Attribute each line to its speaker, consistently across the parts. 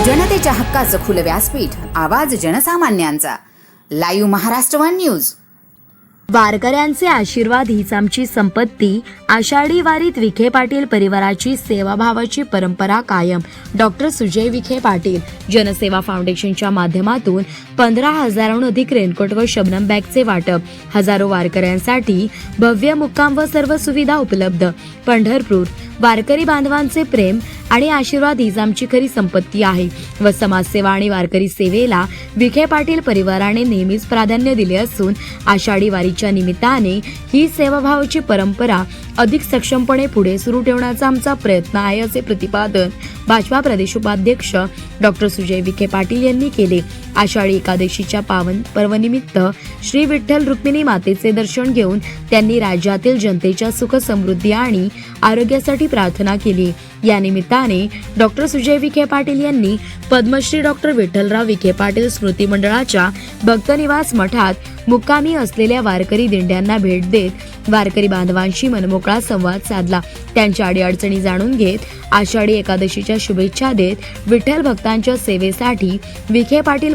Speaker 1: जनतेच्या हक्काचं खुलं व्यासपीठ, आवाज जनसामान्यांचा. Live Maharashtra one news.
Speaker 2: वारकऱ्यांचे आशीर्वाद हीच आमची संपत्ती. आषाढी वारीत विखे पाटील परिवाराची सेवाभावाची परंपरा कायम. डॉक्टर सुजय विखे पाटील जनसेवा फाउंडेशनच्या माध्यमातून 15,000हून अधिक रेनकोट व शबनम बॅगचे वाटप. हजारो वारकऱ्यांसाठी भव्य मुक्काम व सर्व सुविधा उपलब्ध. पंढरपूर वारकरी बांधवांचे प्रेम आणि आशीर्वाद हीच आमची खरी संपत्ती आहे व समाजसेवा आणि वारकरी सेवेला विखे पाटील परिवाराने नेहमीच प्राधान्य दिले असून आषाढी वारीच्या निमित्ताने ही सेवाभावाची परंपरा अधिक सक्षमपणे पुढे सुरू ठेवण्याचा आमचा प्रयत्न आहे, असे प्रतिपादन भाजपा प्रदेश उपाध्यक्ष डॉक्टर सुजय विखे पाटील यांनी केले. आषाढी एकादशीच्या पावन पर्वनिमित्त श्री विठ्ठल रुक्मिणी मातेचे दर्शन घेऊन त्यांनी राज्यातील जनतेच्या सुख समृद्धी आणि आरोग्यासाठी प्रार्थना केली. या निमित्ताने डॉक्टर सुजय विखे पाटील यांनी पद्मश्री डॉक्टर विठ्ठलराव विखे पाटील स्मृती मंडळाच्या भक्तनिवास मठात मुक्कामी असलेल्या वारकरी दिंड्यांना भेट देत वारकरी बांधवांशी मनमोकळा संवाद साधला. त्यांच्या अडीअडचणी जाणून घेत आषाढी एकादशीच्या शुभेच्छा देत विठ्ठल भक्तांच्या सेवेसाठी विखे पाटील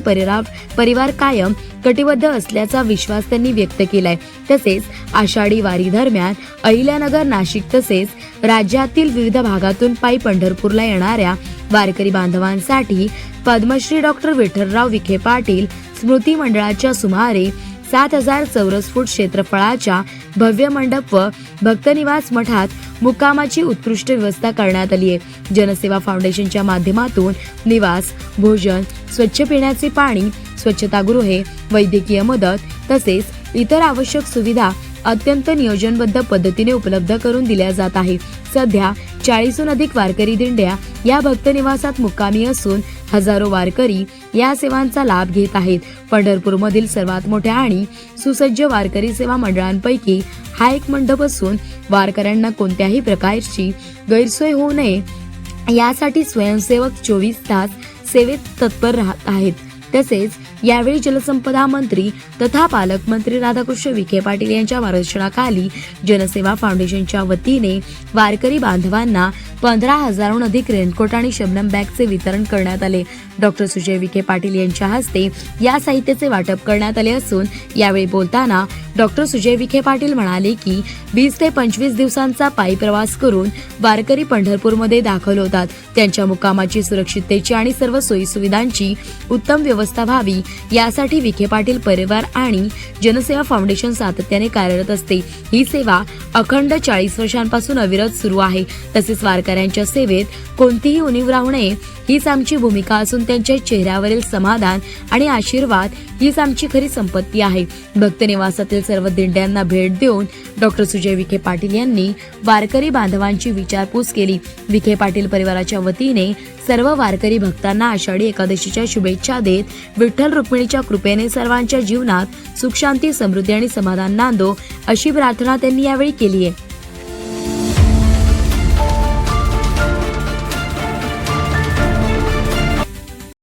Speaker 2: परिवार कायम कटिबद्ध असल्याचा विश्वास त्यांनी व्यक्त केलाय. तसेच आषाढी वारी दरम्यान अहिल्यानगर, नाशिक तसेच राज्यातील विविध भागातून पायी पंढरपूरला येणाऱ्या वारकरी बांधवांसाठी पद्मश्री डॉक्टर विठ्ठलराव विखे पाटील स्मृती मंडळाच्या सुमारे 7,000 चौरस फूट क्षेत्रफळाच्या भव्य मंडप व भक्तनिवास मठात मुक्कामाची उत्कृष्ट व्यवस्था करण्यात आली आहे. जनसेवा फाउंडेशनच्या माध्यमातून निवास, भोजन, स्वच्छ पिण्याचे पाणी, स्वच्छतागृहे, वैद्यकीय मदत तसेच इतर आवश्यक सुविधा अत्यंत नियोजनबद्ध पद्धतीने उपलब्ध करून दिल्या जात आहे. सध्या 40हून अधिक वारकरी दिंड्या या भक्तनिवासात मुक्कामी असून हजारो वारकरी या सेवांचा लाभ घेत आहेत. पंढरपूरमधील सर्वात मोठ्या आणि सुसज्ज वारकरी सेवा मंडळांपैकी हा एक मंडप असून वारकऱ्यांना कोणत्याही प्रकारची गैरसोय होऊ नये यासाठी स्वयंसेवक 24 तास सेवेत तत्पर राहत आहेत. तसेच यावेळी जलसंपदा मंत्री तथा पालकमंत्री राधाकृष्ण विखे पाटील यांच्या मार्गदर्शनाखाली जनसेवा फाउंडेशनच्या वतीने वारकरी बांधवांना 15,000हून अधिक रेनकोट आणि शबनम बॅगचे वितरण करण्यात आले. डॉक्टर सुजय विखे पाटील यांच्या हस्ते या साहित्याचे वाटप करण्यात आले असून यावेळी बोलताना डॉक्टर सुजय विखे पाटील म्हणाले की 20 ते 25 दिवसांचा पायी प्रवास करून वारकरी पंढरपूरमध्ये दाखल होतात. त्यांच्या मुक्कामाची, सुरक्षिततेची आणि सर्व सोयी सुविधांची उत्तम व्यवस्था व्हावी यासाठी विखे पाटील परिवार आणि जनसेवा फाउंडेशन सातत्याने कार्यरत असते. ही सेवा अखंड 40 वर्षांपासून अविरत सुरू आहे. तसेच वारकऱ्यांच्या सेवेत कोणतीही उणीव राहू नये हीच आमची भूमिका असून त्यांच्या चेहऱ्यावरील समाधान आणि आशीर्वाद हीच आमची खरी संपत्ती आहे. भक्तनिवासातील सर्व दिंड्यांना भेट देऊन डॉक्टर सुजय विखे पाटील यांनी वारकरी बांधवांची विचारपूस केली. विखे पाटील परिवाराच्या वतीने सर्व वारकरी भक्तांना आषाढी एकादशीच्या शुभेच्छा देत विठ्ठल रुक्मिणीच्या कृपेने सर्वांच्या जीवनात सुख, शांती, समृद्धी आणि समाधान नांदो अशी प्रार्थना त्यांनी यावेळी केली आहे.